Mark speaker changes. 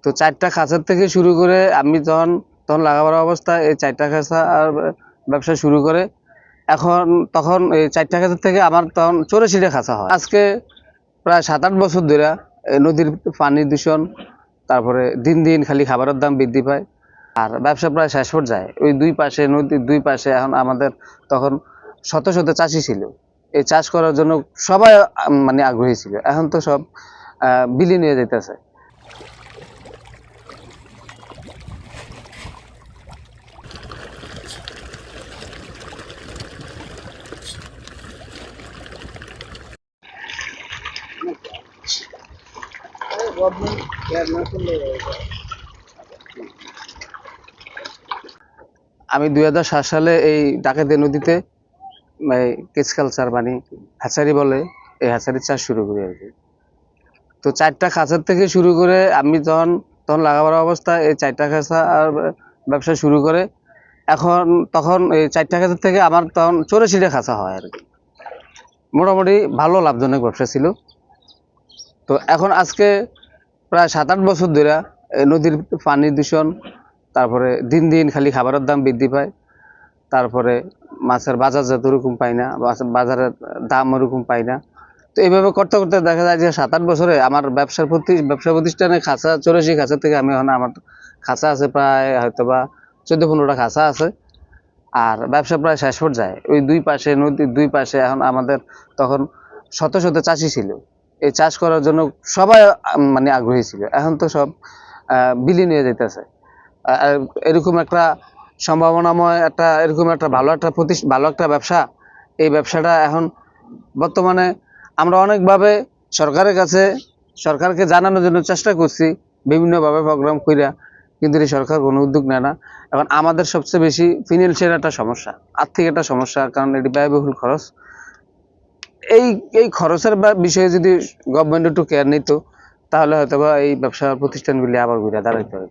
Speaker 1: তো ৪টা খাঁচার থেকে শুরু করে আমি তখন তখন লাগাবার অবস্থায় এই ৪টা খাঁচা আর ব্যবসা শুরু করে এখন তখন এই ৪টা খাঁচার থেকে আমার তখন ৮৪টা খাঁচা হয়। আজকে প্রায় ৭-৮ বছর ধরে নদীর পানি দূষণ, তারপরে দিন দিন খালি খাবারের দাম বৃদ্ধি পায় আর ব্যবসা প্রায় শেষ পর্যায়ে। ওই দুই পাশে নদীর দুই পাশে এখন আমাদের তখন শত শত চাষি ছিল, এই চাষ করার জন্য সবাই মানে আগ্রহী ছিল। এখন তো সব বিলীন হয়ে যেতেছে। আমি ২০০৭ সালে এই ডাকাতিয়া নদীতে কেজ কালচার মানে হ্যাচারি বলে, এই হ্যাচারির চাষ শুরু করি আর কি। তো ৪টা খাঁচার থেকে শুরু করে আমি তখন তখন লাগাবার অবস্থায় এই ৪টা খাঁচা আর ব্যবসা শুরু করে এখন তখন এই ৪টা খাঁচার থেকে আমার তখন ৮৪টা খাঁচা হয় আর কি। মোটামুটি ভালো লাভজনক ব্যবসা ছিল। তো এখন আজকে প্রায় ৭-৮ বছর ধরে নদীর পানি দূষণ, তারপরে দিন দিন খালি খাবারের দাম বৃদ্ধি পায়, তারপরে মাছের বাজারজাত ওরকম পাই না, বাজারের দাম ওরকম পাই না। তো এইভাবে করতে করতে দেখা যায় যে ৭-৮ বছরে আমার ব্যবসা প্রতিষ্ঠানে খাঁচা ৮৪ খাঁচা থেকে আমি এখন আমার খাঁচা আছে প্রায় হয়তোবা ১৪-১৫টা খাঁচা আছে আর ব্যবসা প্রায় শেষ পর্যায়ে। ওই দুই পাশে নদীর দুই পাশে এখন আমাদের তখন শত শত চাষি ছিল, এই চাষ করার জন্য সবাই মানে আগ্রহী ছিল। এখন তো সব বিলীন হয়ে যেতেছে। এরকম একটা সম্ভাবনাময় একটা এরকম একটা ভালো একটা ব্যবসা, এই ব্যবসাটা এখন বর্তমানে আমরা অনেকভাবে সরকারের কাছে সরকারকে জানানোর জন্য চেষ্টা করছি, বিভিন্নভাবে প্রোগ্রাম কইরা, কিন্তু এই সরকার কোনো উদ্যোগ নেয় না। এখন আমাদের সবচেয়ে বেশি ফিনান্সিয়াল একটা সমস্যা, আর্থিক একটা সমস্যা, কারণ এটি ব্যয়বহুল খরচ। এই এই খরচের বিষয়ে যদি গভর্নমেন্ট একটু কেয়ার নিত, তাহলে হয়তো বা এই ব্যবসা প্রতিষ্ঠানগুলি আবার ঘুরে দাঁড়াইতে হবে।